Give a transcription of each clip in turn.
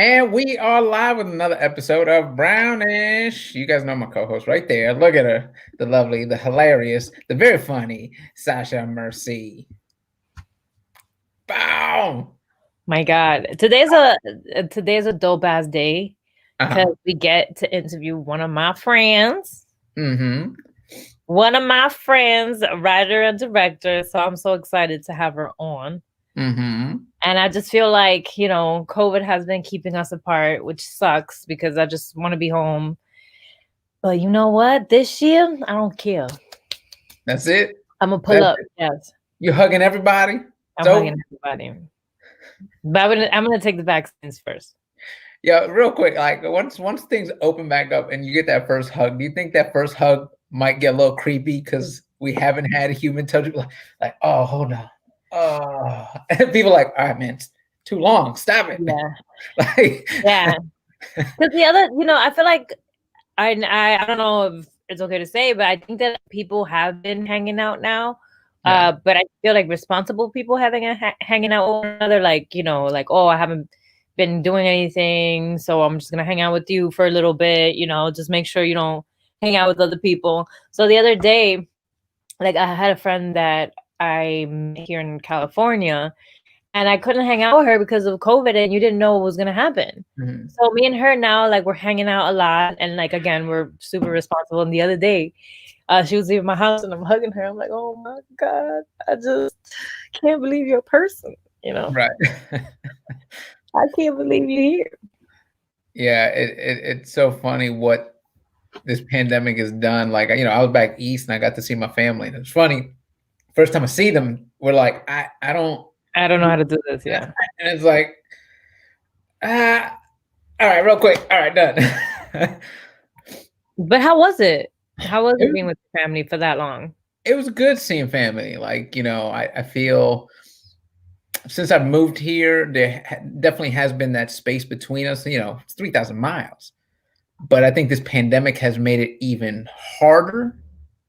And we are live with another episode of Brownish. You guys know my co-host right there. Look at her. The lovely, the hilarious, the very funny Sasha Merci. Bow. My God, today's a dope ass day because we get to interview one of my friends. Mm-hmm. One of my friends, a writer and director. So I'm so excited to have her on. Mm-hmm. And I just feel like, COVID has been keeping us apart, which sucks because I just want to be home. But you know what? This year, I don't care. That's it. I'm gonna pull up. Yes. You hugging everybody? I'm hugging everybody. But I'm gonna take the vaccines first. Yeah, real quick. Like once things open back up and you get that first hug, do you think that first hug might get a little creepy because we haven't had a human touch? Like, oh, hold on. Oh, and people are like, all right, man, it's too long. Stop it. Yeah. Yeah. Because the other, I feel like I don't know if it's okay to say, but I think that people have been hanging out now. Yeah. But I feel like responsible people hanging out with one another, like, oh, I haven't been doing anything, so I'm just gonna hang out with you for a little bit, just make sure you don't hang out with other people. So the other day, like I had a friend that I met here in California, and I couldn't hang out with her because of COVID, and you didn't know what was gonna happen. Mm-hmm. So me and her now, like, we're hanging out a lot, and like again, we're super responsible. And the other day, she was leaving my house, and I'm hugging her. I'm like, oh my God, I just can't believe you're a person, Right. I can't believe you're here. Yeah, it's so funny what this pandemic has done. Like, I was back east and I got to see my family. And it's funny. First time I see them, we're like, I don't know how to do this. Yeah. And it's like, all right, real quick. All right, done. But how was it? How was it being with your family for that long? It was good seeing family. Like, I feel since I've moved here, there definitely has been that space between us. It's 3,000 miles. But I think this pandemic has made it even harder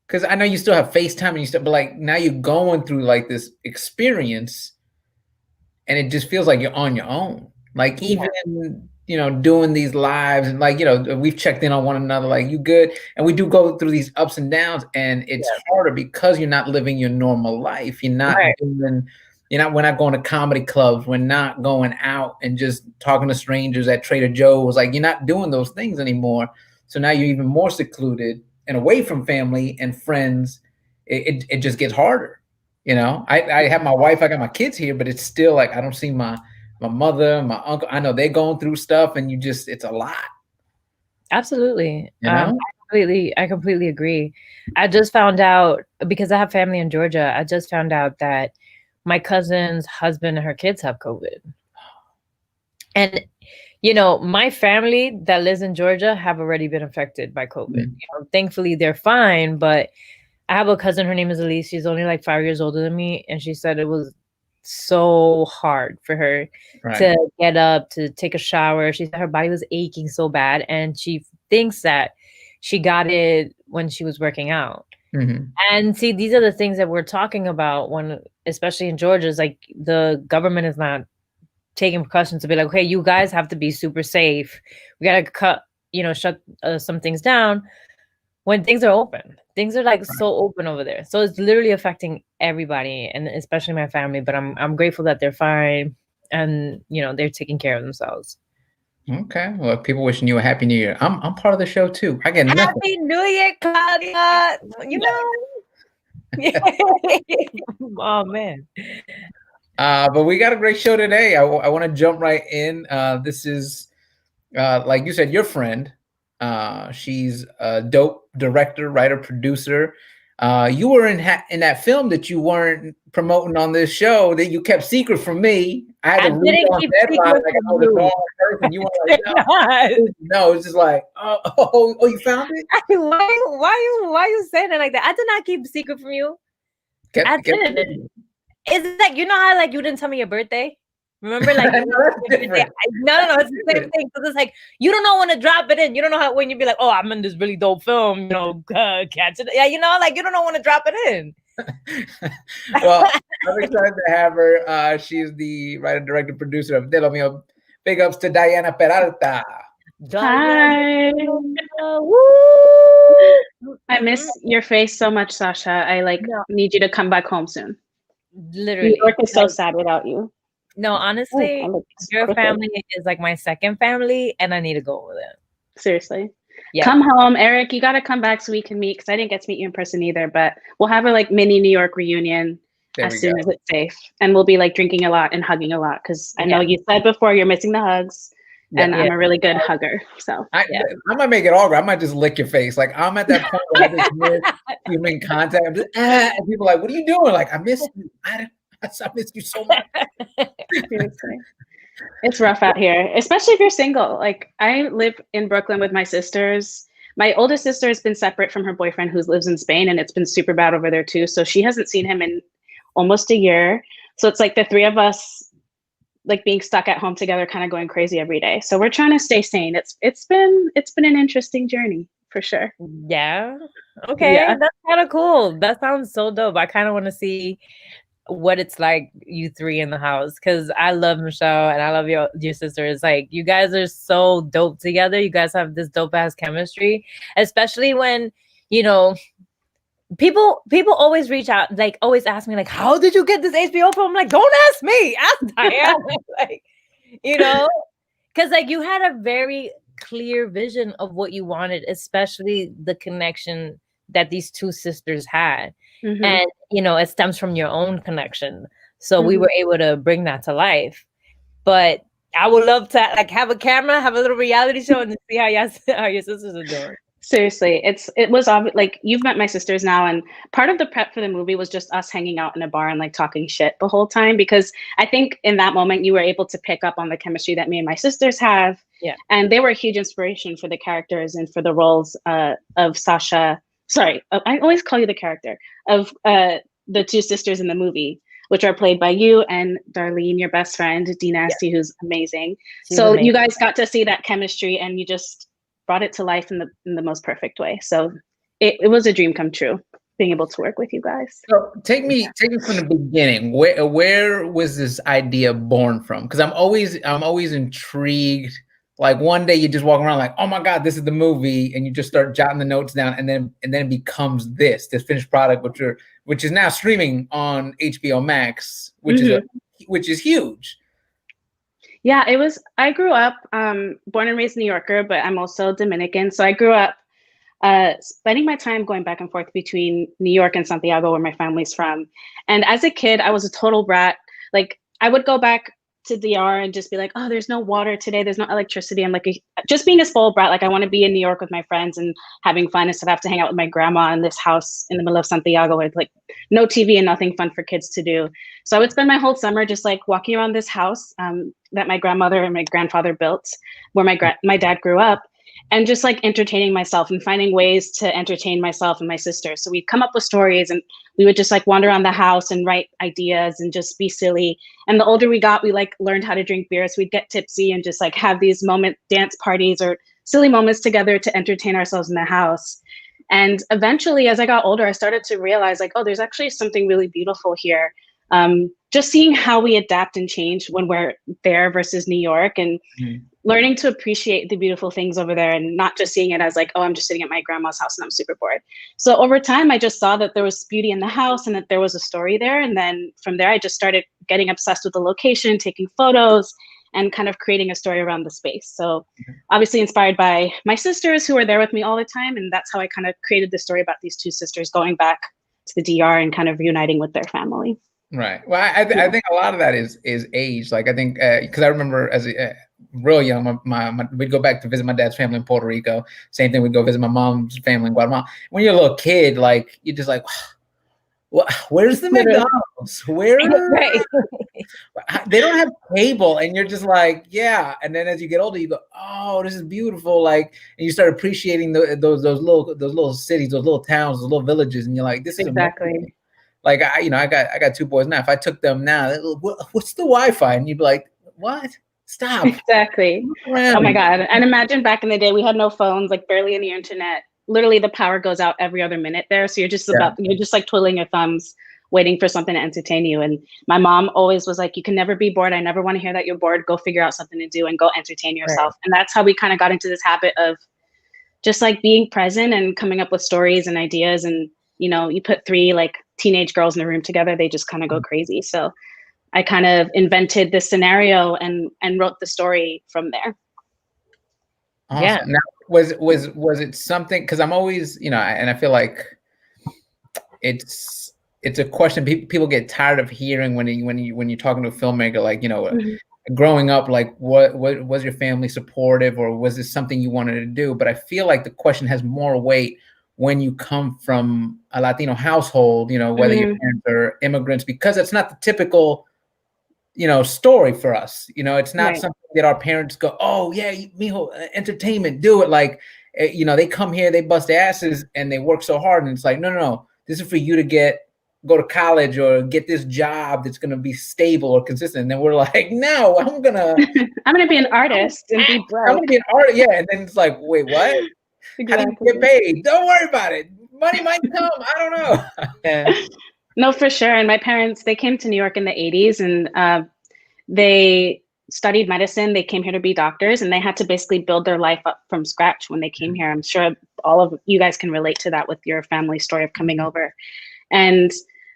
because I know you still have FaceTime and but like now you're going through like this experience and it just feels like you're on your own. Like even, doing these lives and like, we've checked in on one another, like you good. And we do go through these ups and downs and it's harder because you're not living your normal life. You're not doing we're not going to comedy clubs. We're not going out and just talking to strangers at Trader Joe's. Like you're not doing those things anymore. So now you're even more secluded and away from family and friends. It just gets harder. I have my wife, I got my kids here, but it's still like, I don't see my mother, my uncle. I know they're going through stuff and it's a lot. Absolutely. I completely agree. I just found out because I have family in Georgia. I just found out that my cousin's husband and her kids have COVID. And, my family that lives in Georgia have already been affected by COVID. Mm-hmm. Thankfully, they're fine. But I have a cousin, her name is Elise. She's only like 5 years older than me. And she said it was so hard for her to get up, to take a shower. She said her body was aching so bad. And she thinks that she got it when she was working out. Mm-hmm. And see, these are the things that we're talking about when, especially in Georgia, is like the government is not taking precautions to be like, okay, you guys have to be super safe. We got to shut some things down when things are open. Things are like so open over there. So it's literally affecting everybody and especially my family, but I'm grateful that they're fine and, they're taking care of themselves. Okay. Well, people wishing you a happy new year. I'm part of the show too. I get nothing. Happy New Year, Claudia. Oh man. But we got a great show today. I want to jump right in. This is like you said, your friend. She's a dope director, writer, producer. You were in that film that you weren't promoting on this show that you kept secret from me. I had to read on deadline like I was the wrong person. You were like, no, it's just like, oh, you found it? Why you saying it like that? I did not keep secret from you. I didn't. Is it like, how like you didn't tell me your birthday? Remember, like, no, it's the same thing. So it's like, you don't know when to drop it in. You don't know how, when you be like, oh, I'm in this really dope film, catch it. Yeah, like, you don't know when to drop it in. Well, I'm excited to have her. She's the writer, director, producer of Lo Mio. Big ups to Diana Peralta. Hi. I miss your face so much, Sasha. I need you to come back home soon. Literally. New York is so sad without you. No, honestly, your family is like my second family, and I need to go over there. Seriously. Yeah. Come home, Eric. You got to come back so we can meet, because I didn't get to meet you in person either. But we'll have a mini New York reunion as soon as it's safe, and we'll be drinking a lot and hugging a lot, because I know you said before you're missing the hugs. And I'm a really good hugger, so I might make it awkward. I might just lick your face. I'm at that point where I just miss human contact. I'm just, and people are like, "What are you doing?" I miss you. I miss you so much. Seriously, it's rough out here, especially if you're single. I live in Brooklyn with my sisters. My oldest sister has been separate from her boyfriend, who lives in Spain, and it's been super bad over there too. So she hasn't seen him in almost a year. So it's the three of us. Being stuck at home together, kind of going crazy every day. So we're trying to stay sane. It's been an interesting journey for sure. Yeah. Okay. Yeah. That's kind of cool. That sounds so dope. I kind of want to see what it's like, you three in the house, because I love Michelle and I love your sister. It's you guys are so dope together. You guys have this dope ass chemistry, especially when, people always reach out, always ask me, how did you get this HBO film? I'm don't ask me, ask Diana. Because you had a very clear vision of what you wanted, especially the connection that these two sisters had. Mm-hmm. And, it stems from your own connection. So we were able to bring that to life. But I would love to have a camera, have a little reality show, and see how your sisters are doing. Seriously, it was you've met my sisters now, and part of the prep for the movie was just us hanging out in a bar and talking shit the whole time, because I think in that moment you were able to pick up on the chemistry that me and my sisters have. Yeah. And they were a huge inspiration for the characters and for the roles of Sasha. Sorry, I always call you the character of the two sisters in the movie, which are played by you and Darlene, your best friend, D Nasty, who's amazing. She's amazing. You guys got to see that chemistry, and you just brought it to life in the most perfect way. So it was a dream come true, being able to work with you guys. So take me from the beginning. Where was this idea born from? Because I'm always intrigued. One day you just walk around oh my God, this is the movie, and you just start jotting the notes down, and then it becomes this finished product, which is now streaming on HBOMAX, which is huge. Yeah, I grew up born and raised New Yorker, but I'm also Dominican. So I grew up spending my time going back and forth between New York and Santiago, where my family's from. And as a kid, I was a total brat. I would go back to DR and just be oh, there's no water today, there's no electricity. I'm just being a spoiled brat. I want to be in New York with my friends and having fun, instead of have to hang out with my grandma in this house in the middle of Santiago with no TV and nothing fun for kids to do. So I would spend my whole summer just walking around this house that my grandmother and my grandfather built, where my dad grew up, and just entertaining myself and finding ways to entertain myself and my sister. So we'd come up with stories, and we would just wander around the house and write ideas and just be silly. And the older we got, we learned how to drink beer. So we'd get tipsy and just have these dance parties or silly moments together to entertain ourselves in the house. And eventually, as I got older, I started to realize oh, there's actually something really beautiful here. Just seeing how we adapt and change when we're there versus New York, and learning to appreciate the beautiful things over there, and not just seeing it as oh, I'm just sitting at my grandma's house and I'm super bored. So over time, I just saw that there was beauty in the house and that there was a story there. And then from there, I just started getting obsessed with the location, taking photos, and kind of creating a story around the space. So obviously inspired by my sisters, who were there with me all the time. And that's how I kind of created the story about these two sisters going back to the DR and kind of reuniting with their family. Right. Well, I think a lot of that is age. I think because I remember as real young, we'd go back to visit my dad's family in Puerto Rico. Same thing, we'd go visit my mom's family in Guatemala. When you're a little kid, you're just where's the McDonald's? Where? Right. They don't have cable, and you're just yeah. And then as you get older, you go, oh, this is beautiful. And you start appreciating those little cities, those little towns, those little villages, and you're this is exactly. Amazing. I got two boys now. If I took them now, what's the Wi-Fi? And you'd be what? Stop. Exactly. Oh my God. And imagine back in the day, we had no phones, barely any internet. Literally the power goes out every other minute there. So you're just you're just twiddling your thumbs, waiting for something to entertain you. And my mom always was like, you can never be bored. I never want to hear that you're bored. Go figure out something to do and go entertain yourself. Right. And that's how we kind of got into this habit of just like being present and coming up with stories and ideas. And, you know, you put 3 like teenage girls in a room together, they just kind of go crazy. So I kind of invented this scenario and wrote the story from there. Awesome. Yeah. Now, was it something, because I'm always, you know, and I feel like it's a question people get tired of hearing when you're talking to a filmmaker, like, you know, growing up, like what was your family supportive, or was this something you wanted to do? But I feel like the question has more weight when you come from a Latino household, you know, whether your parents are immigrants, because it's not the typical, you know, story for us. You know, it's not something that our parents go, oh yeah, mijo, entertainment, do it. Like, you know, they come here, they bust their asses and they work so hard. And it's like, no, this is for you to go to college or get this job that's going to be stable or consistent. And then we're like, no, I'm going to be an artist and be broke. I'm going to be an artist. Yeah. And then it's like, wait, what? Exactly. How do you get paid? Don't worry about it. Money might come. I don't know. Yeah. No, for sure. And my parents, they came to New York in the 80s and they studied medicine. They came here to be doctors, and they had to basically build their life up from scratch when they came here. I'm sure all of you guys can relate to that with your family story of coming over.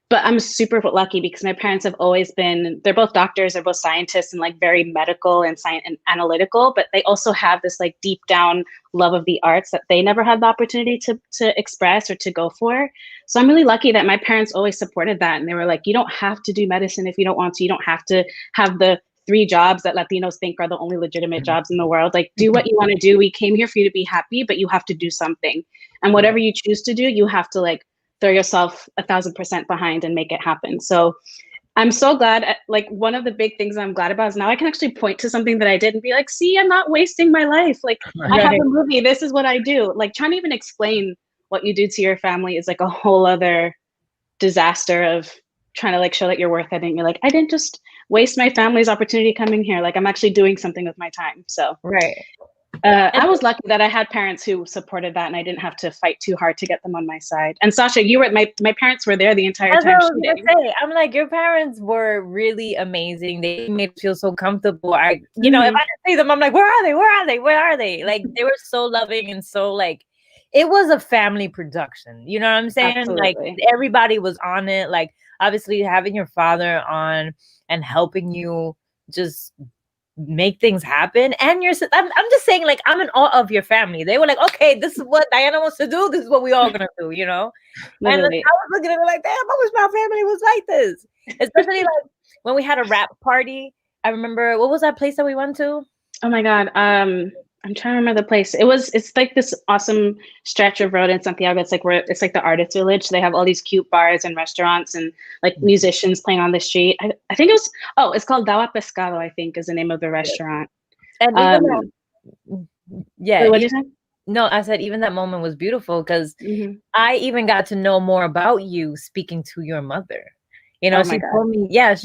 But I'm super lucky because my parents have always been, they're both doctors, they're both scientists and like very medical and science and analytical, but they also have this like deep down love of the arts that they never had the opportunity to express or to go for. So I'm really lucky that my parents always supported that. And they were like, you don't have to do medicine if you don't want to. You don't have to have the 3 jobs that Latinos think are the only legitimate jobs in the world. Like, do what you want to do. We came here for you to be happy, but you have to do something. And whatever you choose to do, you have to like throw yourself 1,000% behind and make it happen. So I'm so glad. Like, one of the big things I'm glad about is now I can actually point to something that I did and be like, see, I'm not wasting my life. Like, I have a movie. This is what I do. Like, trying to even explain what you do to your family is like a whole other disaster of trying to like show that you're worth it. And you're like, I didn't just waste my family's opportunity coming here. Like, I'm actually doing something with my time. So I was lucky that I had parents who supported that, and I didn't have to fight too hard to get them on my side. And Sasha, you were my parents were there the entire time. I'm like, your parents were really amazing. They made me feel so comfortable. You know, if I didn't see them, I'm like, where are they? Where are they? Where are they? Like, they were so loving and so like, it was a family production. You know what I'm saying? Absolutely. Like, everybody was on it. Like, obviously having your father on and helping you just make things happen. And I'm just saying, like, I'm in awe of your family. They were like, okay, this is what Diana wants to do. This is what we all gonna do, you know? And I was looking at it like, damn, I wish my family was like this. Especially like when we had a rap party. I remember, what was that place that we went to? Oh my God. I'm trying to remember the place. It's like this awesome stretch of road in Santiago. It's like it's like the artist village. They have all these cute bars and restaurants and like musicians playing on the street. I think it's called Dawa Pescado, I think is the name of the restaurant. And Wait, what did you say? No, I said even that moment was beautiful because I even got to know more about you speaking to your mother. You know, she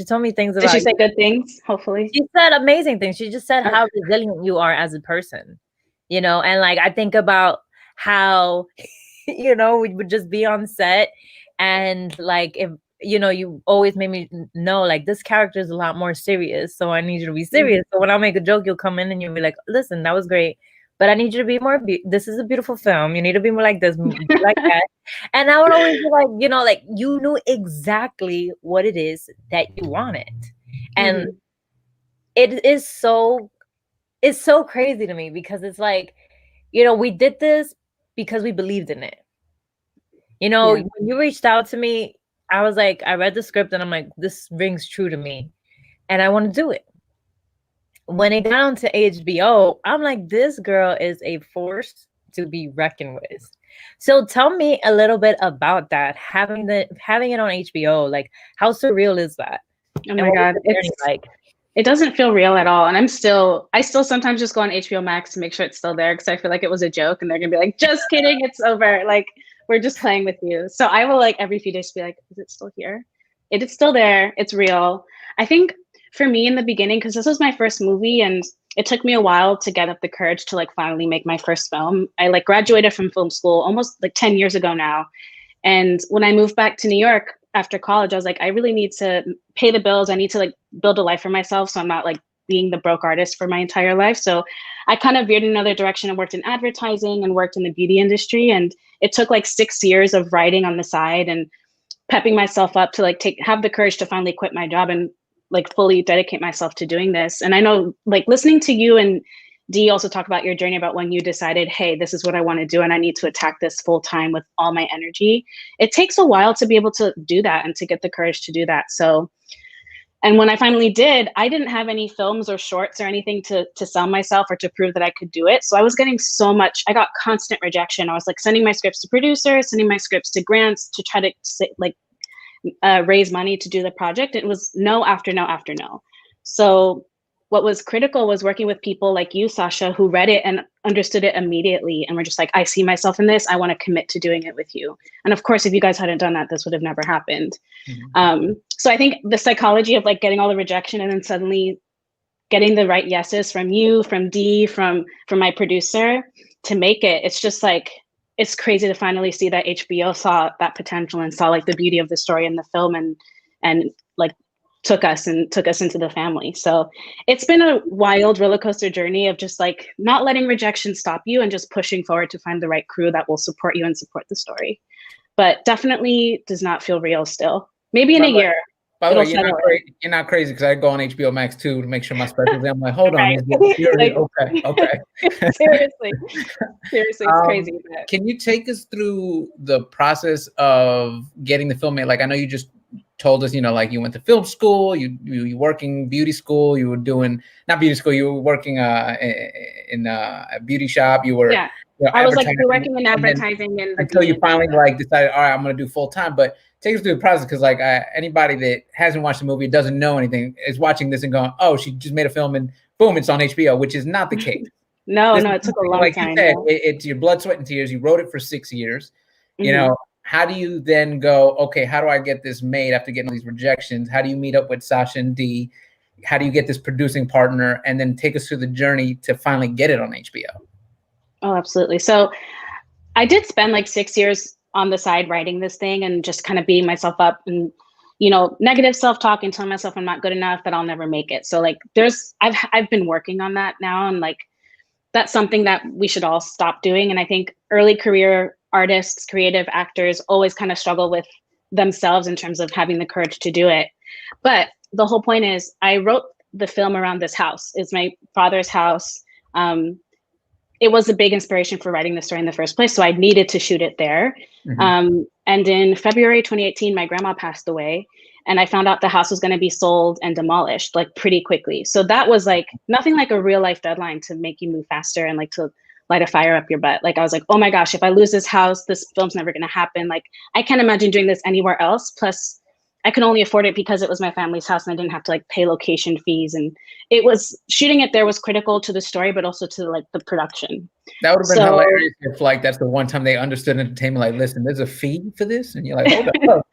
told me things about. Did she say good things? Hopefully, she said amazing things. She just said how resilient you are as a person. You know, and like I think about how, you know, we would just be on set, and like if you know, you always made me know like this character is a lot more serious, so I need you to be serious. So when I make a joke, you'll come in and you'll be like, "Listen, that was great, but I need you to be more. This is a beautiful film. You need to be more like this, like that." And I would always be like, you know, like you knew exactly what it is that you wanted, and it's so crazy to me because it's like, you know, we did this because we believed in it. You know, when you reached out to me, I was like, I read the script and I'm like, this rings true to me, and I want to do it. When it got onto HBO, I'm like, this girl is a force to be reckoned with. So tell me a little bit about that, having it on HBO. Like, how surreal is that? Oh my God, it doesn't feel real at all. And I still sometimes just go on HBOMAX to make sure it's still there because I feel like it was a joke, and they're gonna be like, just kidding, it's over. Like, we're just playing with you. So I will like every few days be like, is it still here? It is still there. It's real. I think for me in the beginning, because this was my first movie and it took me a while to get up the courage to like finally make my first film. I like graduated from film school almost like 10 years ago now. And when I moved back to New York, after college, I was like, I really need to pay the bills. I need to like build a life for myself. So I'm not like being the broke artist for my entire life. So I kind of veered in another direction and worked in advertising and worked in the beauty industry. And it took like 6 years of writing on the side and pepping myself up to like have the courage to finally quit my job and like fully dedicate myself to doing this. And I know like listening to you and Dee also talk about your journey about when you decided, hey, this is what I want to do and I need to attack this full time with all my energy. It takes a while to be able to do that and to get the courage to do that. So, and when I finally did, I didn't have any films or shorts or anything to sell myself or to prove that I could do it. So I was getting so much, I got constant rejection. I was like sending my scripts to producers, sending my scripts to grants to try to like raise money to do the project. It was no after no after no. So what was critical was working with people like you, Sasha, who read it and understood it immediately and were just like, I see myself in this. I want to commit to doing it with you. And of course, if you guys hadn't done that, this would have never happened. Mm-hmm. So I think the psychology of like getting all the rejection and then suddenly getting the right yeses from you, from Dee, from my producer to make it, it's just like, it's crazy to finally see that HBO saw that potential and saw like the beauty of the story in the film and like took us into the family. So it's been a wild roller coaster journey of just like not letting rejection stop you and just pushing forward to find the right crew that will support you and support the story. But definitely does not feel real still. Maybe in a year. By the way, you're not crazy because I go on HBOMAX too to make sure my specials. I'm like, hold on, like, okay. Seriously, it's crazy. Can you take us through the process of getting the film made? Like, I know you just told us, you know, like you went to film school, you working beauty school, you were doing not beauty school, you were working in a beauty shop, you were. Yeah, you know, I was like working in advertising and until you finally like decided, all right, I'm gonna do full time, but. Take us through the process because, like, anybody that hasn't watched the movie, doesn't know anything, is watching this and going, "Oh, she just made a film and boom, it's on HBO," which is not the case. No, it took a long time. Like you said, it's your blood, sweat, and tears. You wrote it for 6 years. Mm-hmm. You know, how do you then go? Okay, how do I get this made after getting all these rejections? How do you meet up with Sasha and Dee? How do you get this producing partner? And then take us through the journey to finally get it on HBO. Oh, absolutely. So, I did spend like 6 years on the side writing this thing and just kind of beating myself up and, you know, negative self-talk and telling myself I'm not good enough, that I'll never make it. So like I've been working on that now. And like, that's something that we should all stop doing. And I think early career artists, creative actors always kind of struggle with themselves in terms of having the courage to do it. But the whole point is I wrote the film around this house. It's my father's house. It was a big inspiration for writing the story in the first place. So I needed to shoot it there. Mm-hmm. And in February 2018, my grandma passed away and I found out the house was going to be sold and demolished like pretty quickly. So that was like nothing like a real life deadline to make you move faster and like to light a fire up your butt. Like I was like, oh my gosh, if I lose this house, this film's never going to happen. Like I can't imagine doing this anywhere else. Plus I could only afford it because it was my family's house and I didn't have to like pay location fees. And it was shooting it there was critical to the story, but also to like the production. That would have been hilarious if like that's the one time they understood entertainment. Like, listen, there's a fee for this, and you're like, hold up.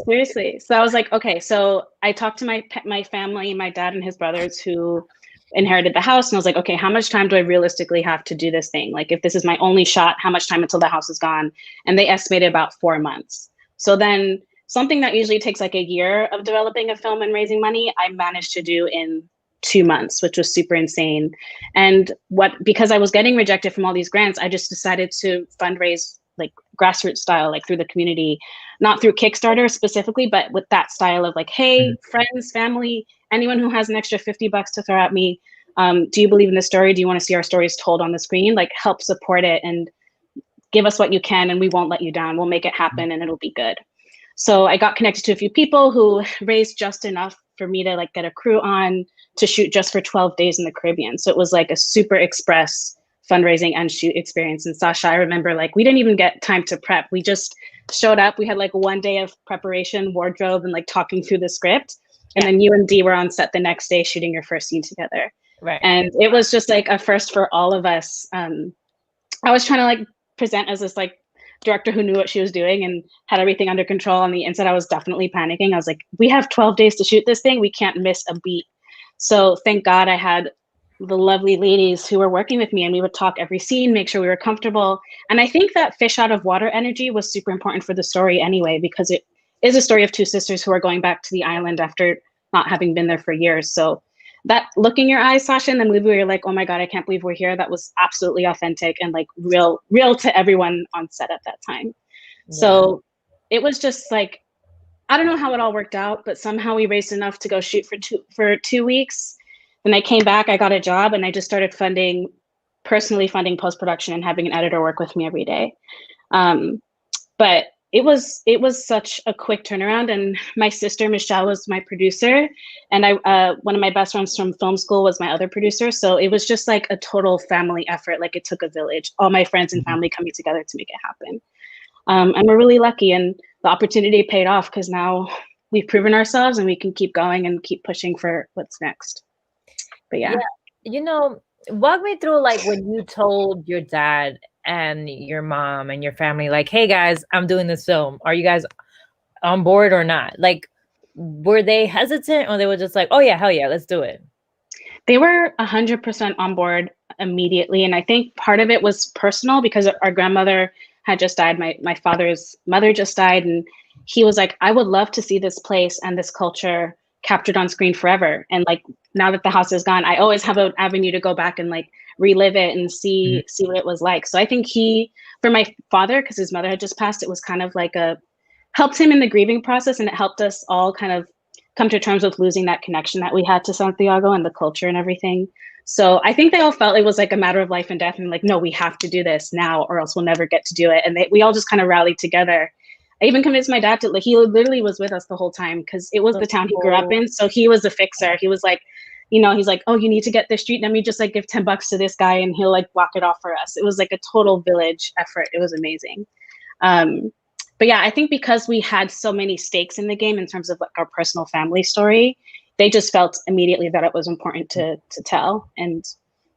Seriously. So I was like, okay. So I talked to my family, my dad and his brothers who inherited the house, and I was like, okay, how much time do I realistically have to do this thing? Like, if this is my only shot, how much time until the house is gone? And they estimated about 4 months. So then something that usually takes like a year of developing a film and raising money, I managed to do in 2 months, which was super insane. And because I was getting rejected from all these grants, I just decided to fundraise like grassroots style, like through the community, not through Kickstarter specifically, but with that style of like, hey, friends, family, anyone who has an extra $50 to throw at me. Do you believe in this story? Do you want to see our stories told on the screen? Like help support it and give us what you can and we won't let you down. We'll make it happen and it'll be good. So I got connected to a few people who raised just enough for me to like get a crew on to shoot just for 12 days in the Caribbean. So it was like a super express fundraising and shoot experience. And Sasha, I remember like we didn't even get time to prep. We just showed up. We had like 1 day of preparation, wardrobe, and like talking through the script. And then you and Dee were on set the next day shooting your first scene together. Right. And it was just like a first for all of us. I was trying to like present as this like director who knew what she was doing and had everything under control. On the inside, I was definitely panicking. I was like, we have 12 days to shoot this thing. We can't miss a beat. So thank God I had the lovely ladies who were working with me, and we would talk every scene, make sure we were comfortable. And I think that fish out of water energy was super important for the story anyway, because it is a story of two sisters who are going back to the island after not having been there for years. So that look in your eyes, Sasha, in the movie where you're like, oh my God, I can't believe we're here, that was absolutely authentic and like real to everyone on set at that time. Yeah. So it was just like, I don't know how it all worked out, but somehow we raised enough to go shoot for 2 weeks. Then I came back, I got a job, and I just started personally funding post-production and having an editor work with me every day. But it was such a quick turnaround, and my sister Michelle was my producer, and one of my best friends from film school was my other producer. So it was just like a total family effort. Like it took a village, all my friends and family coming together to make it happen. And we're really lucky, and the opportunity paid off because now we've proven ourselves and we can keep going and keep pushing for what's next. But yeah. You know, walk me through like when you told your dad and your mom and your family, like, hey guys, I'm doing this film. Are you guys on board or not? Like, were they hesitant, or they were just like, oh yeah, hell yeah, let's do it? They were 100% on board immediately. And I think part of it was personal because our grandmother had just died. My father's mother just died. And he was like, I would love to see this place and this culture captured on screen forever. And like, now that the house is gone, I always have an avenue to go back and like relive it and see what it was like. So I think for my father, because his mother had just passed, it was kind of like helped him in the grieving process, and it helped us all kind of come to terms with losing that connection that we had to Santiago and the culture and everything. So I think they all felt it was like a matter of life and death, and like, no, we have to do this now or else we'll never get to do it. And we all just kind of rallied together. I even convinced my dad to, like, he literally was with us the whole time because it was the town he grew up in. So he was a fixer. He was like, he's like, oh, you need to get this street. Let me just like give $10 to this guy and he'll like block it off for us. It was like a total village effort. It was amazing. But yeah, I think because we had so many stakes in the game in terms of like our personal family story, they just felt immediately that it was important to tell. And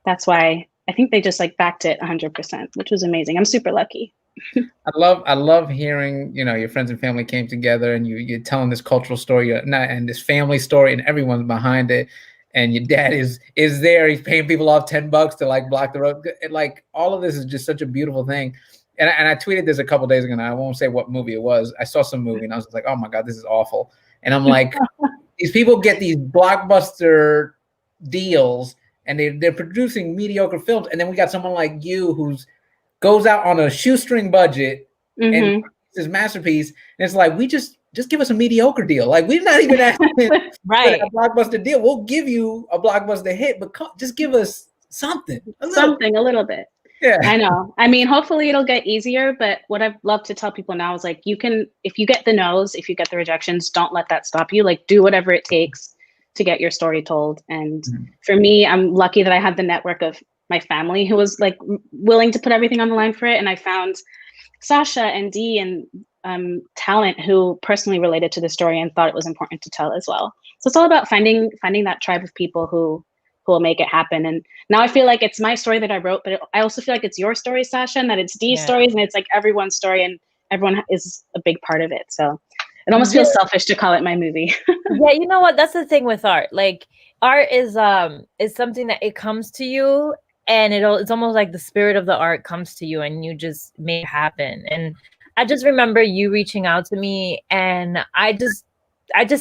that's why I think they just like backed it 100%, which was amazing. I'm super lucky. I love hearing, your friends and family came together and you're telling this cultural story and this family story, and everyone's behind it. And your dad is there. He's paying people off $10 to like block the road. Like all of this is just such a beautiful thing. And I tweeted this a couple days ago, and I won't say what movie it was. I saw some movie and I was like, oh my God, this is awful. And I'm like, these people get these blockbuster deals and they're producing mediocre films. And then we got someone like you who's goes out on a shoestring budget and this masterpiece. And it's like, we just give us a mediocre deal. Like, we're not even asking right. for a blockbuster deal. We'll give you a blockbuster hit, but just give us something. A little bit. Yeah, I know. I mean, hopefully it'll get easier, but what I've loved to tell people now is like, if you get the no's, if you get the rejections, don't let that stop you. Like, do whatever it takes to get your story told. And for me, I'm lucky that I had the network of my family who was like willing to put everything on the line for it. And I found Sasha and Dee and talent who personally related to the story and thought it was important to tell as well. So it's all about finding that tribe of people who will make it happen. And now I feel like it's my story that I wrote, but I also feel like it's your story, Sasha, and that it's Dee's stories, and it's like everyone's story, and everyone is a big part of it. So it almost feels selfish to call it my movie. Yeah, you know what? That's the thing with art. Like, art is something that it comes to you, and it's almost like the spirit of the art comes to you, and you just make it happen. And I just remember you reaching out to me, and I just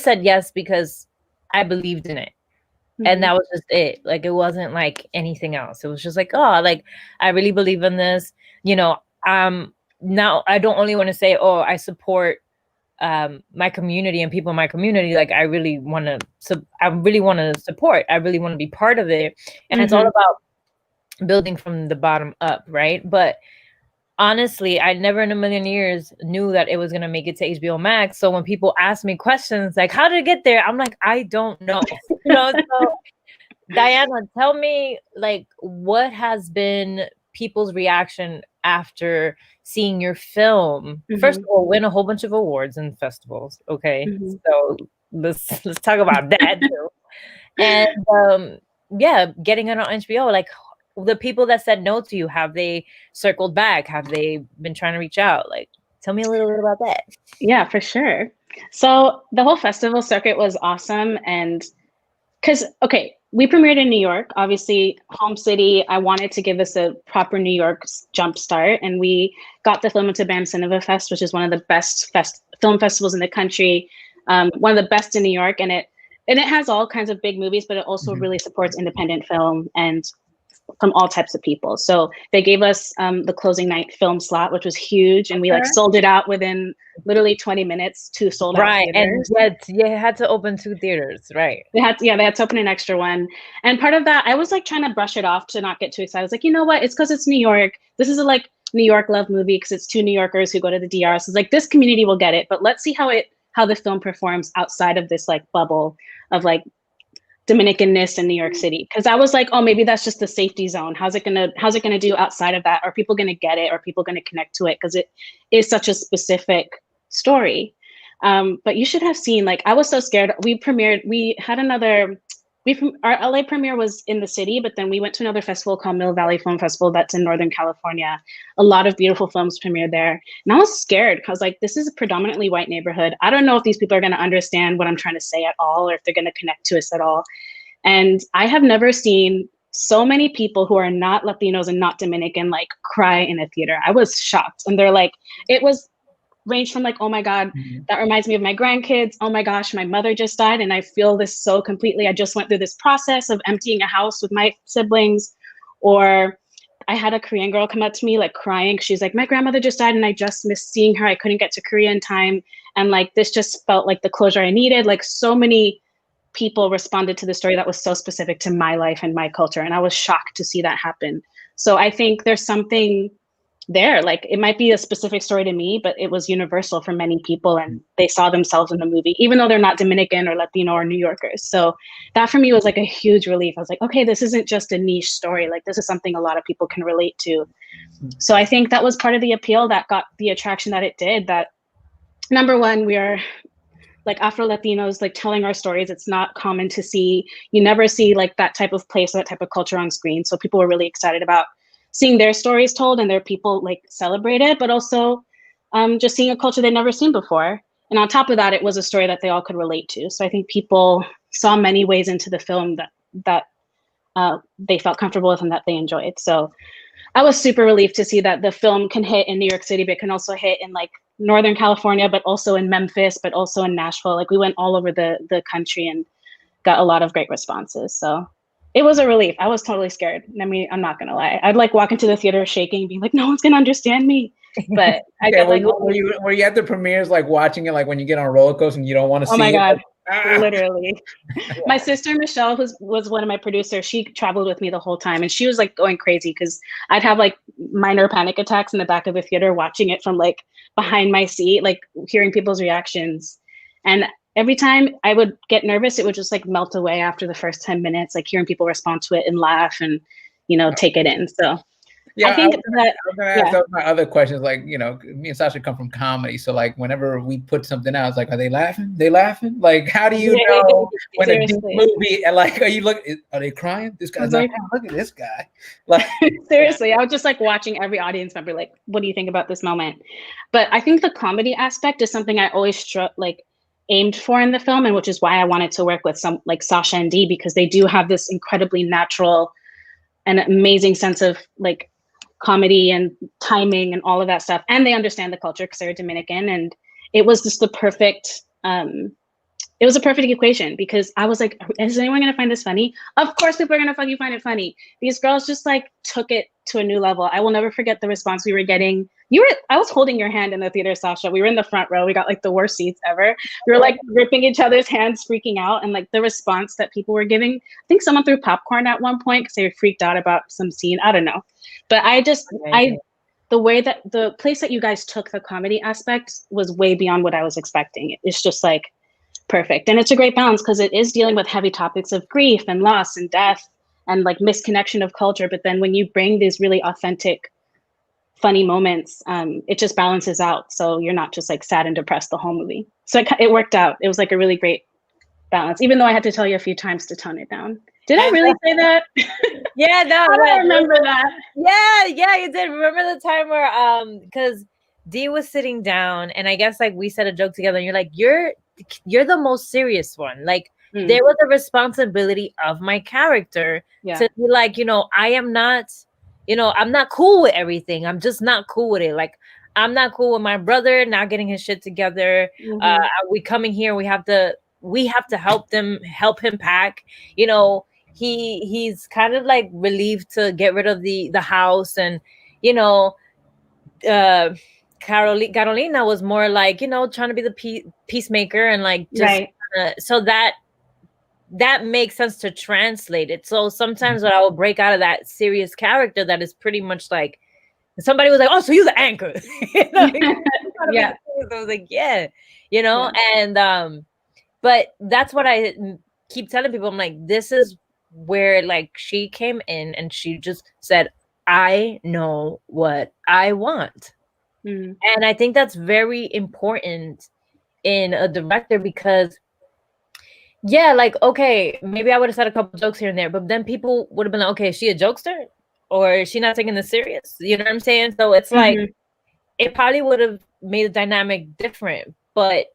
said yes because I believed in it. And that was just it. Like, it wasn't like anything else. It was just like, oh, like, I really believe in this. Now I don't only want to say, oh, I support my community and people in my community. Like, I really want to support. I really want to be part of it. And it's all about building from the bottom up, right? But honestly, I never in a million years knew that it was going to make it to HBOMAX. So when people ask me questions like, how did it get there? I'm like, I don't know. So Diana, tell me, like, what has been people's reaction after seeing your film? First of all, win a whole bunch of awards and festivals. Okay. So let's talk about that too. And getting it on HBO, like, the people that said no to you, have they circled back? Have they been trying to reach out? Like, tell me a little bit about that. Yeah, for sure. So the whole festival circuit was awesome. And because, we premiered in New York, obviously home city. I wanted to give us a proper New York jump start, and we got the film into BAM Cinema Fest, which is one of the best film festivals in the country, one of the best in New York, and it has all kinds of big movies, but it also really supports independent film and from all types of people. So they gave us the closing night film slot, which was huge, and we like sold it out within literally 20 minutes, 2 sold out theaters. And you had to open 2 theaters, right? They had to open an extra one. And part of that, I was like trying to brush it off to not get too excited. I was like, you know what? It's because it's New York. This is a like New York love movie because it's 2 New Yorkers who go to the DR. So it's like this community will get it, but let's see how the film performs outside of this like bubble of like Dominicanness in New York City. Because I was like, oh, maybe that's just the safety zone. How's it gonna do outside of that? Are people gonna get it? Are people gonna connect to it? Because it is such a specific story. But you should have seen, like, I was so scared. Our LA premiere was in the city, but then we went to another festival called Mill Valley Film Festival that's in Northern California. A lot of beautiful films premiered there. And I was scared because like, this is a predominantly white neighborhood. I don't know if these people are gonna understand what I'm trying to say at all, or if they're gonna connect to us at all. And I have never seen so many people who are not Latinos and not Dominican like cry in a theater. I was shocked. And they're like, it was ranged from like, oh my God, that reminds me of my grandkids. Oh my gosh, my mother just died and I feel this so completely. I just went through this process of emptying a house with my siblings. Or I had a Korean girl come up to me like crying. She's like, my grandmother just died and I just missed seeing her. I couldn't get to Korea in time. And like, this just felt like the closure I needed. Like so many people responded to the story that was so specific to my life and my culture. And I was shocked to see that happen. So I think there's something there, like it might be a specific story to me, but it was universal for many people and they saw themselves in the movie, even though they're not Dominican or Latino or New Yorkers. So that for me was like a huge relief. I was like, okay, this isn't just a niche story. Like this is something a lot of people can relate to. So I think that was part of the appeal that got the attraction that it did. That number one, we are like Afro-Latinos, like telling our stories. It's not common to see, you never see like that type of place, that type of culture on screen. So people were really excited about seeing their stories told and their people like celebrated, but also just seeing a culture they'd never seen before. And on top of that, it was a story that they all could relate to. So I think people saw many ways into the film that they felt comfortable with and that they enjoyed. So I was super relieved to see that the film can hit in New York City, but it can also hit in like Northern California, but also in Memphis, but also in Nashville. Like we went all over the country and got a lot of great responses. So it was a relief. I was totally scared. I mean, I'm not gonna lie. I'd like walk into the theater shaking, being like, "No one's gonna understand me." But I got like, were you at the premieres, like watching it, like when you get on a roller coaster and you don't want to see? Oh my God, like, literally. My sister Michelle, who was one of my producers, she traveled with me the whole time, and she was like going crazy because I'd have like minor panic attacks in the back of the theater watching it from like behind my seat, like hearing people's reactions, and every time I would get nervous, it would just like melt away after the first 10 minutes, like hearing people respond to it and laugh and, you know, take it in. So yeah, I think I was gonna ask my other questions. Like, you know, me and Sasha come from comedy. So like whenever we put something out, it's like, are they laughing? They laughing? Like, how do you know when a deep movie and like, are they crying? This guy's like, oh, look at this guy. Like seriously, I was just like watching every audience member, like, what do you think about this moment? But I think the comedy aspect is something I always aimed for in the film, and which is why I wanted to work with some like Sasha and Dee, because they do have this incredibly natural and amazing sense of like comedy and timing and all of that stuff, and they understand the culture because they're Dominican, and it was just the perfect it was a perfect equation, because I was like, is anyone gonna find this funny? Of course people are gonna fucking find it funny. These girls just like took it to a new level. I will never forget the response we were getting. I was holding your hand in the theater, Sasha. We were in the front row. We got like the worst seats ever. We were like ripping each other's hands, freaking out. And like the response that people were giving, I think someone threw popcorn at one point because they were freaked out about some scene. I don't know. But the way that the place that you guys took the comedy aspect was way beyond what I was expecting. It's just like perfect. And it's a great balance because it is dealing with heavy topics of grief and loss and death and like misconnection of culture. But then when you bring these really authentic, funny moments, it just balances out. So you're not just like sad and depressed the whole movie. So it worked out. It was like a really great balance, even though I had to tell you a few times to tone it down. Did I really say that? Yeah, no. I don't remember that. Yeah, you did. Remember the time where because Dee was sitting down and I guess like we said a joke together and you're like, you're the most serious one. Like there was a responsibility of my character to be like, I am not, I'm not cool with everything. I'm just not cool with it. Like, I'm not cool with my brother not getting his shit together. We coming here, we have to help him pack. He's kind of like relieved to get rid of the house, and Carolina was more like, trying to be the peacemaker, and like just so that makes sense to translate it. So sometimes when I will break out of that serious character that is pretty much like, somebody was like, oh, so you're the anchor. Yeah. I was like, yeah, and but that's what I keep telling people. I'm like, this is where like she came in and she just said, I know what I want. And I think that's very important in a director, because like, okay, maybe I would have said a couple jokes here and there, but then people would have been like, okay, is she a jokester, or is she not taking this serious? You know what I'm saying? So it's like, it probably would have made the dynamic different, but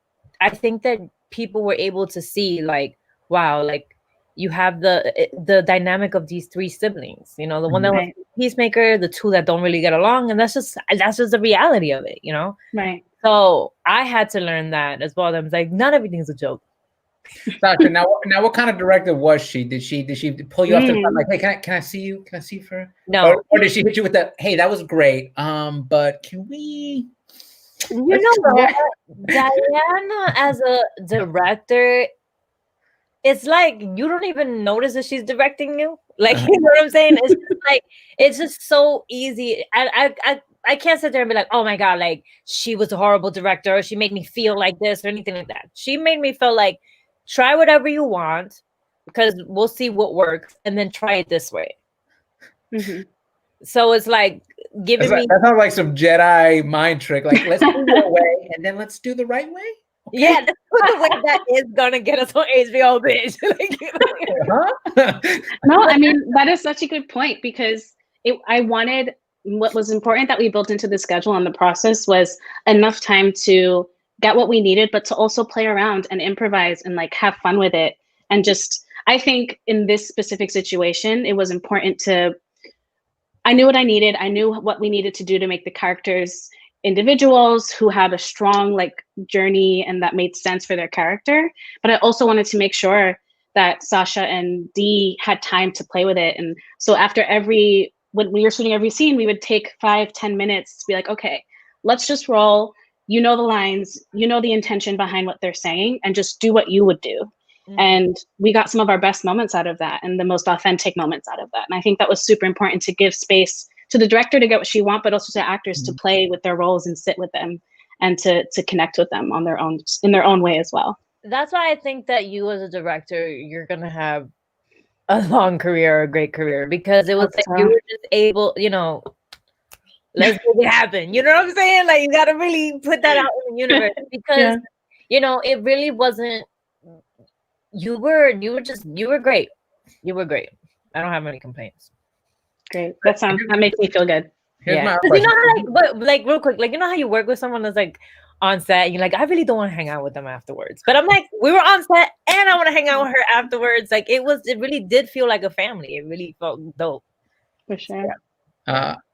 I think that people were able to see like, wow, like you have the dynamic of these three siblings, the one that was peacemaker, the two that don't really get along, and that's just the reality of it, Right. So I had to learn that as well. I was like, not everything's a joke. Sasha, now what kind of director was she? Did she pull you off to the side like, hey, can I see you? Can I see you for? No. Or did she hit you with that? Hey, that was great. But can we? You know what? Diana as a director, it's like you don't even notice that she's directing you. Like, you know what I'm saying? It's just like, it's just so easy. I can't sit there and be like, oh my God, like she was a horrible director, or she made me feel like this, or anything like that. She made me feel like, try whatever you want, because we'll see what works, and then try it this way. So it's like giving me. That sounds like some Jedi mind trick. Like, let's do your way, and then let's do the right way. Okay. Yeah, that's the way that is gonna get us on HBO, bitch. No, I mean, that is such a good point, because I wanted, what was important that we built into the schedule and the process was enough time to get what we needed, but to also play around and improvise and like have fun with it. And just, I think in this specific situation, it was important I knew what I needed. I knew what we needed to do to make the characters individuals who had a strong like journey and that made sense for their character. But I also wanted to make sure that Sasha and Dee had time to play with it. And so after when we were shooting every scene, we would take 5-10 minutes to be like, okay, let's just roll. You know the lines, you know the intention behind what they're saying, and just do what you would do. And we got some of our best moments out of that, and the most authentic moments out of that. And I think that was super important, to give space to the director to get what she wants, but also to actors to play with their roles and sit with them, and to connect with them in their own way as well. That's why I think that you as a director, you're gonna have a long career, a great career, because it was like you were just able, let's make it happen. You know what I'm saying? Like, you gotta really put that out in the universe, because it really wasn't. You were great. You were great. I don't have any complaints. Great. That makes me feel good. Here's my question. You know how, like real quick, like, you know how you work with someone that's like on set, and you're like, I really don't want to hang out with them afterwards. But I'm like, we were on set and I want to hang out with her afterwards. Like, it really did feel like a family. It really felt dope. For sure.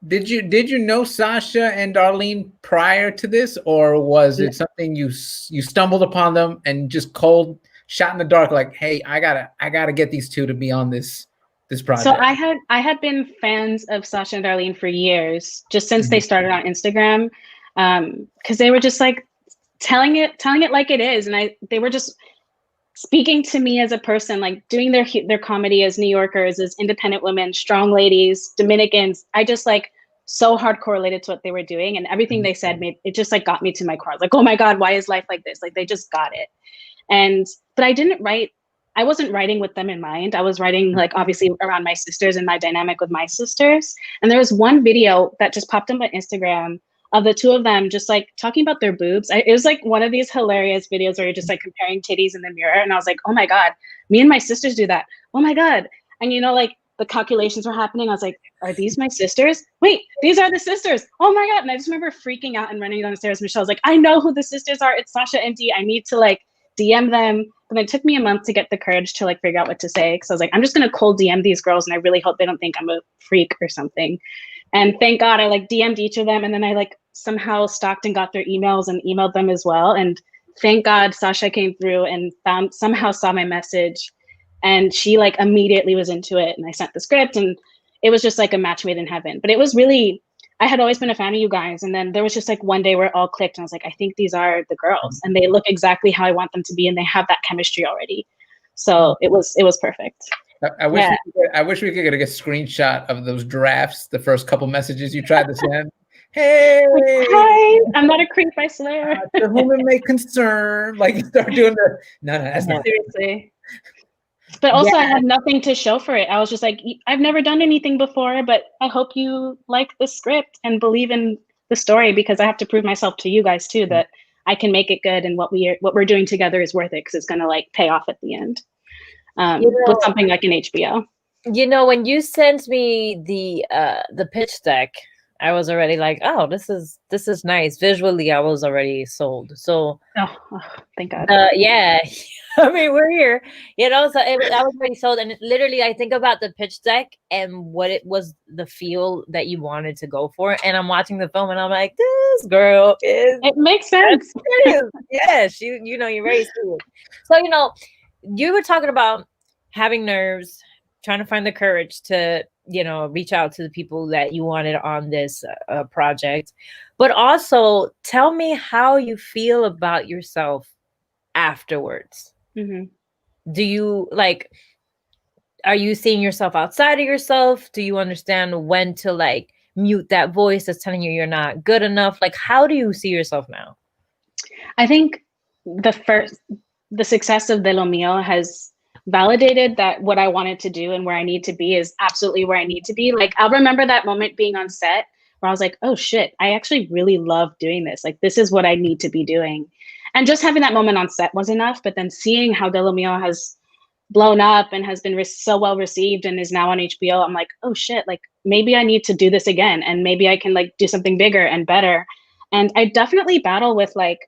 Did you know Sasha and Darlene prior to this, or was it something you stumbled upon them and just cold shot in the dark, like, hey, I gotta get these two to be on this project? So I had been fans of Sasha and Darlene for years, just since they started on Instagram, because they were just like telling it like it is, and they were just speaking to me as a person, like doing their comedy as New Yorkers, as independent women, strong ladies, Dominicans. I just like so hardcore related to what they were doing, and everything they said it just like got me to my core. Like, oh my God, why is life like this? Like, they just got it. But I wasn't writing with them in mind. I was writing like obviously around my sisters and my dynamic with my sisters. And there was one video that just popped up on Instagram of the two of them just like talking about their boobs. It was like one of these hilarious videos where you're just like comparing titties in the mirror. And I was like, oh my God, me and my sisters do that. Oh my God. And like the calculations were happening. I was like, are these my sisters? Wait, these are the sisters. Oh my God. And I just remember freaking out and running down the stairs. Michelle's like, I know who the sisters are. It's Sasha and Dee. I need to like DM them. But it took me a month to get the courage to like figure out what to say. Because I was like, I'm just gonna cold DM these girls, and I really hope they don't think I'm a freak or something. And thank God I like DM'd each of them, and then I like somehow stalked and got their emails and emailed them as well. And thank God Sasha came through and somehow saw my message, and she like immediately was into it. And I sent the script, and it was just like a match made in heaven. But it was really, I had always been a fan of you guys, and then there was just like one day where it all clicked, and I was like, I think these are the girls, and they look exactly how I want them to be, and they have that chemistry already. So it was perfect. I wish we could get a screenshot of those drafts, the first couple messages you tried to send. Hey, hi, I'm not a creep, I swear. To whom it may concern, like you start doing the no, that's not seriously. But also, I had nothing to show for it. I was just like, I've never done anything before, but I hope you like the script and believe in the story, because I have to prove myself to you guys too that I can make it good, and what we're doing together is worth it, because it's gonna like pay off at the end. With something like an HBO. You know, when you sent me the pitch deck, I was already like, oh, this is nice. Visually, I was already sold. So thank God. Yeah. I mean, we're here, you know, so I was already sold. And literally, I think about the pitch deck and what it was, the feel that you wanted to go for. And I'm watching the film and I'm like, this girl is. It makes sense. Yeah, you know, you're very serious. So, you know, you were talking about having nerves, trying to find the courage to, you know, reach out to the people that you wanted on this project. But also tell me how you feel about yourself afterwards. Mm-hmm. Do you like, are you seeing yourself outside of yourself? Do you understand when to like mute that voice that's telling you you're not good enough? Like, how do you see yourself now? I think the success of Lo Mio has validated that what I wanted to do and where I need to be is absolutely where I need to be. Like, I'll remember that moment being on set where I was like, oh shit, I actually really love doing this. Like, this is what I need to be doing. And just having that moment on set was enough. But then seeing how Lo Mio has blown up and has been so well received and is now on HBO, I'm like, oh shit, like maybe I need to do this again, and maybe I can like do something bigger and better. And I definitely battle with like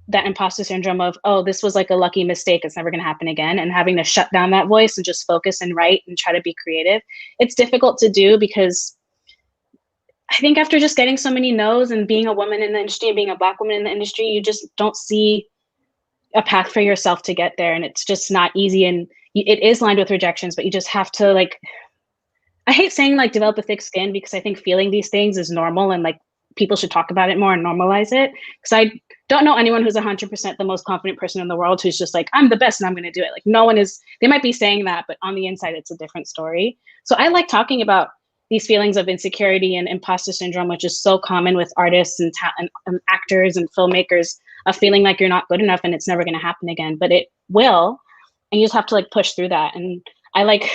that imposter syndrome of, oh, this was like a lucky mistake, it's never going to happen again, and having to shut down that voice and just focus and write and try to be creative. It's difficult to do, because I think after just getting so many no's and being a woman in the industry and being a Black woman in the industry, you just don't see a path for yourself to get there. And it's just not easy. And it is lined with rejections, but you just have to like, I hate saying like develop a thick skin, because I think feeling these things is normal, and like people should talk about it more and normalize it. Because I don't know anyone who's 100% the most confident person in the world who's just like, I'm the best and I'm going to do it. Like, no one is. They might be saying that, but on the inside, it's a different story. So I like talking about these feelings of insecurity and imposter syndrome, which is so common with artists and actors and filmmakers, of feeling like you're not good enough and it's never going to happen again. But it will, and you just have to like push through that. And I like,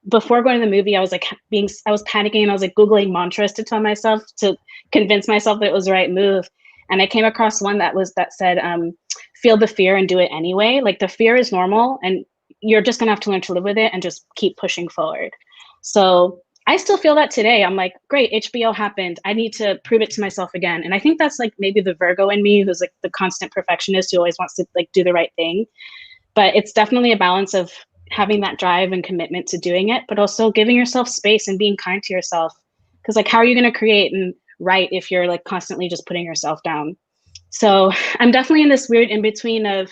before going to the movie, I was panicking, and I was like Googling mantras to tell myself, to convince myself that it was the right move. And I came across one that said, feel the fear and do it anyway. Like, the fear is normal, and you're just gonna have to learn to live with it and just keep pushing forward. So I still feel that today. I'm like, great, HBO happened. I need to prove it to myself again. And I think that's like maybe the Virgo in me, who's like the constant perfectionist who always wants to like do the right thing. But it's definitely a balance of having that drive and commitment to doing it, but also giving yourself space and being kind to yourself. Because like, how are you going to create and write if you're like constantly just putting yourself down? So I'm definitely in this weird in between of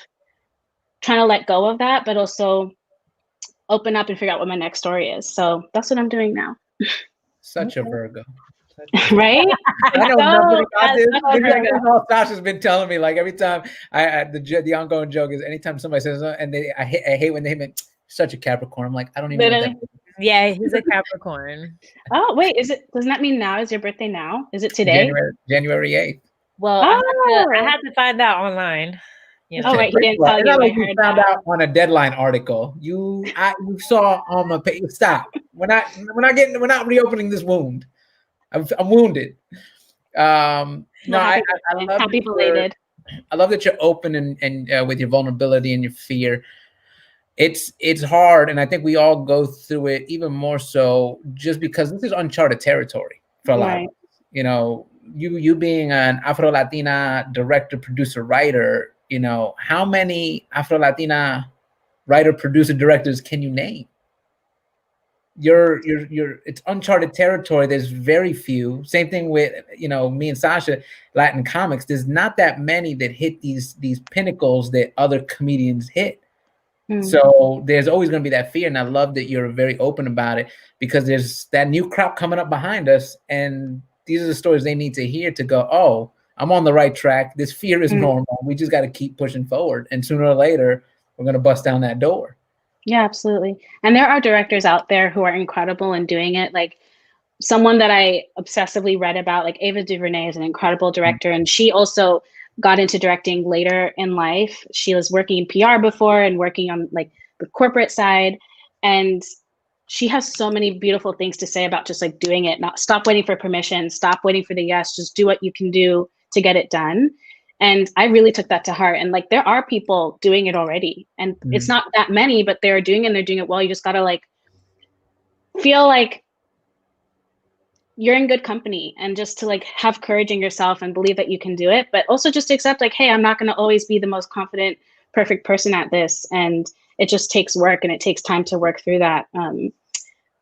trying to let go of that, but also open up and figure out what my next story is. So that's what I'm doing now. Such a Virgo. Right? I know nothing about this. Sasha's been telling me, like, every time the ongoing joke is anytime somebody says, and I hate when they make such a Capricorn. I'm like, I don't even know that. Yeah, he's a Capricorn. Oh, wait, doesn't that mean now is your birthday now? Is it today? January 8th. Well, I had to find out online. You know? Oh, right, he didn't tell you. Like you found out on a Deadline article. You saw on my page. Stop. We're not reopening this wound. I'm wounded. No, I love happy belated. I love that you're open and with your vulnerability and your fear. It's hard, and I think we all go through it, even more so just because this is uncharted territory for a lot of us. You know, you being an Afro-Latina director, producer, writer, you know, how many Afro-Latina writer, producer, directors can you name? It's uncharted territory. There's very few. Same thing with, you know, me and Sasha, Latin comics. There's not that many that hit these pinnacles that other comedians hit. So there's always going to be that fear. And I love that you're very open about it, because there's that new crop coming up behind us. And these are the stories they need to hear to go, oh, I'm on the right track. This fear is normal. We just got to keep pushing forward. And sooner or later, we're going to bust down that door. Yeah, absolutely. And there are directors out there who are incredible in doing it. Like someone that I obsessively read about, like Ava DuVernay is an incredible director. And she also got into directing later in life. She was working in PR before and working on like the corporate side. And she has so many beautiful things to say about just like doing it, not stop waiting for permission, stop waiting for the yes, just do what you can do to get it done. And I really took that to heart. And like, there are people doing it already, and it's not that many, but they're doing it and they're doing it well. You just got to like feel like you're in good company, and just to like have courage in yourself and believe that you can do it, but also just accept like, hey, I'm not going to always be the most confident, perfect person at this. And it just takes work, and it takes time to work through that.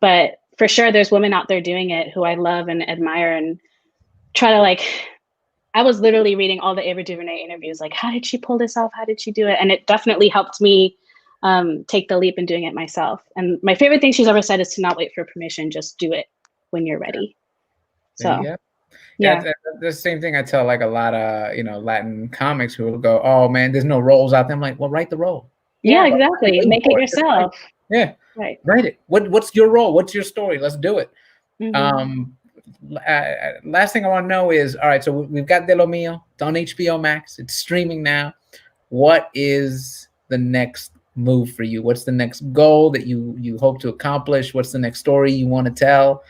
But for sure, there's women out there doing it who I love and admire, and try to like, I was literally reading all the Ava DuVernay interviews, like, how did she pull this off? How did she do it? And it definitely helped me take the leap in doing it myself. And my favorite thing she's ever said is to not wait for permission, just do it when you're ready. So, yeah. That's the same thing I tell like a lot of, you know, Latin comics who will go, oh man, there's no roles out there. I'm like, well, write the role. Yeah, exactly. Make it yourself. Yeah. Right. Write it. What's your role? What's your story? Let's do it. Last thing I want to know is, all right, so we've got Lo Mio. It's on HBOMAX. It's streaming now. What is the next move for you? What's the next goal that you hope to accomplish? What's the next story you want to tell?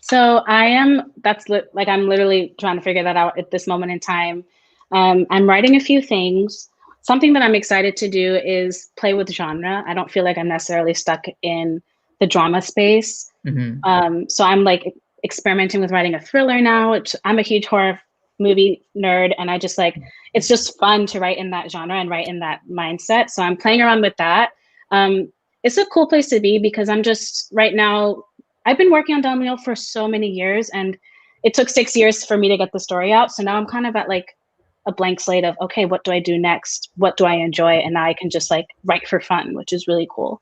So I'm literally trying to figure that out at this moment in time. I'm writing a few things. Something that I'm excited to do is play with genre. I don't feel like I'm necessarily stuck in the drama space. So I'm like experimenting with writing a thriller now, which I'm a huge horror movie nerd. And I just like, it's just fun to write in that genre and write in that mindset. So I'm playing around with that. It's a cool place to be, because I'm just right now, I've been working on Lo Mio for so many years, and it took 6 years for me to get the story out. So now I'm kind of at like a blank slate of, okay, what do I do next? What do I enjoy? And now I can just like write for fun, which is really cool.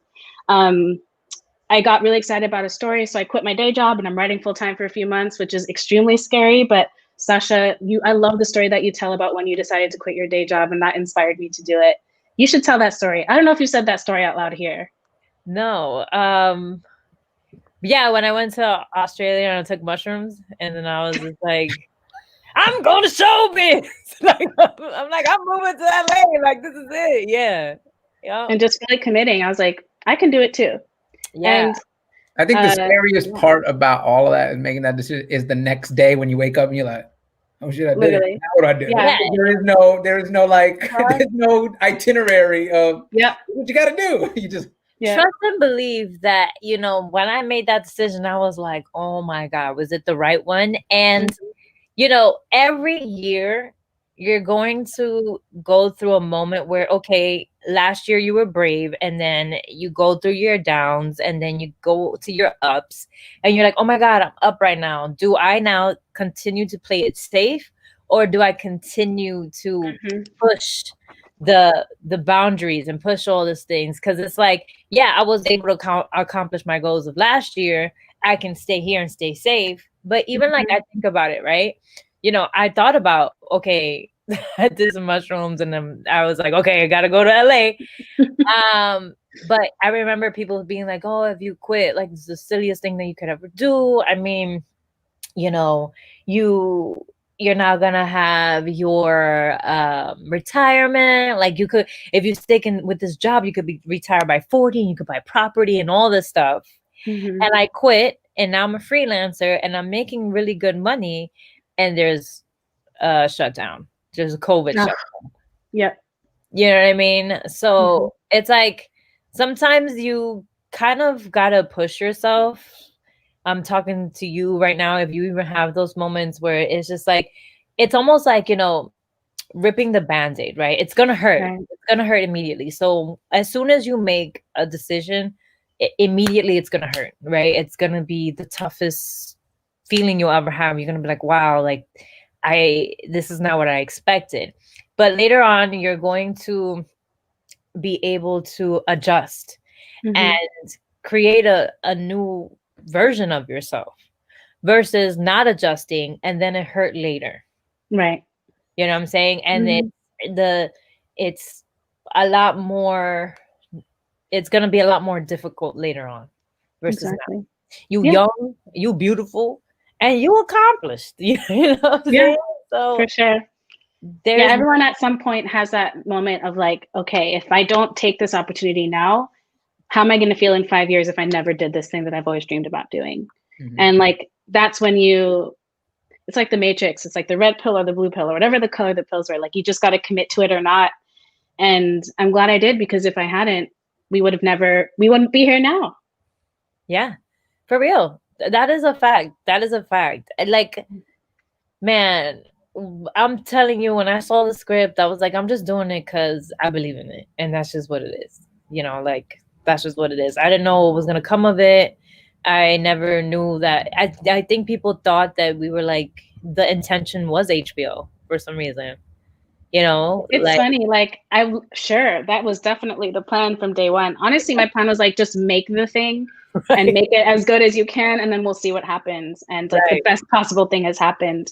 I got really excited about a story, so I quit my day job and I'm writing full time for a few months, which is extremely scary. But Sasha, I love the story that you tell about when you decided to quit your day job, and that inspired me to do it. You should tell that story. I don't know if you said that story out loud here. No. Yeah, when I went to Australia and I took mushrooms, and then I was just like, I'm going to showbiz. Like, I'm like, I'm moving to LA. Like, this is it. Yeah. And just really committing. I was like, I can do it too. Yeah. And I think the scariest part about all of that and making that decision is the next day when you wake up and you're like, oh shit, I did it. Now what do I do? Yeah. There is no like, there's no itinerary of what you got to do. You just trust and believe that, you know, when I made that decision, I was like, oh my God, was it the right one? And, you know, every year you're going to go through a moment where, okay, last year you were brave, and then you go through your downs, and then you go to your ups, and you're like, oh my God, I'm up right now. Do I now continue to play it safe, or do I continue to push the boundaries and push all these things? Because it's like, yeah, I was able to accomplish my goals of last year. I can stay here and stay safe. But even like, I think about it, right? You know, I thought about, okay, I did some mushrooms, and then I was like, okay, I gotta go to LA. But I remember people being like, oh, if you quit, like, it's the silliest thing that you could ever do. I mean, you know, you're not gonna have your retirement. Like, you could, if you stick in with this job, you could be retired by 40, and you could buy property and all this stuff. And I quit, and now I'm a freelancer, and I'm making really good money, and there's a shutdown. There's a COVID shutdown. Yep. You know what I mean? So it's like, sometimes you kind of gotta push yourself. I'm talking to you right now. If you even have those moments where it's just like, it's almost like, you know, ripping the Band-Aid, right? It's gonna hurt. Right. It's gonna hurt immediately. So as soon as you make a decision, immediately it's gonna hurt, right? It's gonna be the toughest feeling you'll ever have. You're gonna be like, wow, like this is not what I expected. But later on, you're going to be able to adjust and create a new version of yourself versus not adjusting and then it hurt later. Right. You know what I'm saying? And it's a lot more, it's going to be a lot more difficult later on versus now. You young, you beautiful, and you accomplished. You know what I'm saying? So for sure. Everyone at some point has that moment of like, okay, if I don't take this opportunity now, how am I going to feel in 5 years if I never did this thing that I've always dreamed about doing? And like, that's when it's like the Matrix. It's like the red pill or the blue pill or whatever the color the pills are. Like, you just got to commit to it or not. And I'm glad I did, because if I hadn't, we wouldn't be here now. Yeah, for real. That is a fact. That is a fact. Like, man, I'm telling you, when I saw the script, I was like, I'm just doing it because I believe in it. And that's just what it is. You know, like, that's just what it is. I didn't know what was going to come of it. I never knew that. I think people thought that we were like, the intention was HBO for some reason. You know, it's funny. Like, sure, that was definitely the plan from day one. Honestly, my plan was like, just make the thing and make it as good as you can, and then we'll see what happens. And like, the best possible thing has happened.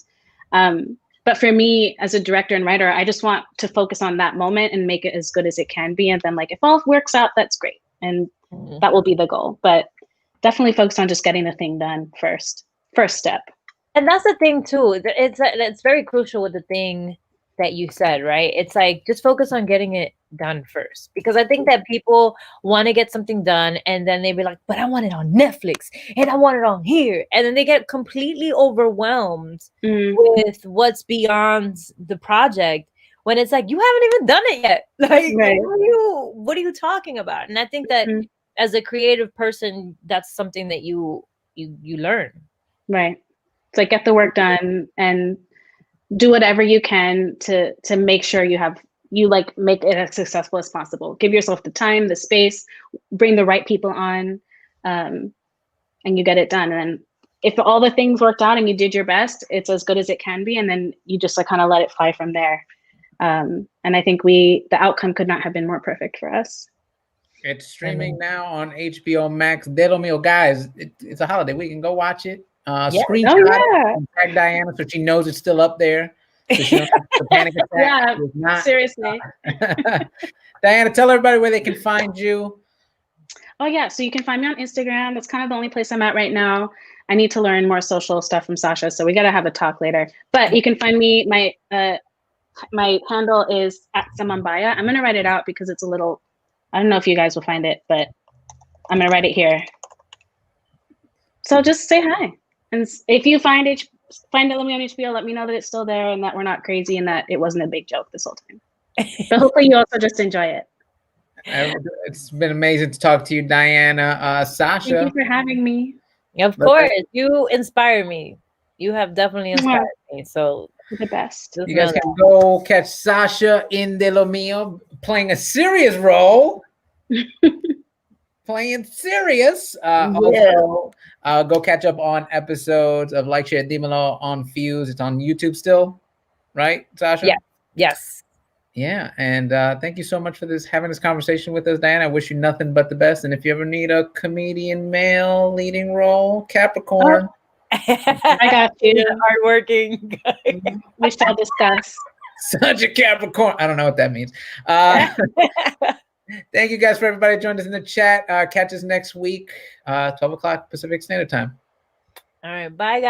But for me, as a director and writer, I just want to focus on that moment and make it as good as it can be. And then, like, if all works out, that's great, and that will be the goal. But definitely focus on just getting the thing done first step. And that's the thing too. It's very crucial with the thing that you said, right? It's like, just focus on getting it done first, because I think that people want to get something done and then they be like, but I want it on Netflix and I want it on here, and then they get completely overwhelmed with what's beyond the project, when it's like, you haven't even done it yet. Like, what are you talking about? And I think that as a creative person, that's something that you learn. Right. It's like, get the work done and do whatever you can to make sure you like make it as successful as possible. Give yourself the time, the space, bring the right people on, and you get it done. And then if all the things worked out and you did your best, it's as good as it can be. And then you just like kind of let it fly from there. And I think the outcome could not have been more perfect for us. It's streaming now on HBOMAX. Lo Mio, guys, it's a holiday. We can go watch it. Screenshot and tag Diana so she knows it's still up there. So she knows the panic attack is not. Seriously. Diana, tell everybody where they can find you. Oh yeah, so you can find me on Instagram. That's kind of the only place I'm at right now. I need to learn more social stuff from Sasha, so we gotta have a talk later. But you can find me. My handle is @Samambaya. I'm gonna write it out because it's a little. I don't know if you guys will find it, but I'm gonna write it here. So just say hi. And if you find it Lo Mio on HBO, let me know that it's still there and that we're not crazy and that it wasn't a big joke this whole time. But hopefully you also just enjoy it. It's been amazing to talk to you, Diana. Sasha. Thank you for having me. Of course. You inspire me. You have definitely inspired me. So the best. You guys can go catch Sasha in Lo Mio playing a serious role. Playing serious. Also, go catch up on episodes of Like, Share, Dímelo on Fuse. It's on YouTube still, right, Sasha? Yeah. Yes. Yeah. And thank you so much for having this conversation with us, Diana. I wish you nothing but the best. And if you ever need a comedian male leading role, Capricorn. I got you. Hardworking. We shall discuss. Such a Capricorn. I don't know what that means. Thank you guys for everybody joined us in the chat. Catch us next week, 12 o'clock Pacific Standard Time. All right. Bye, guys.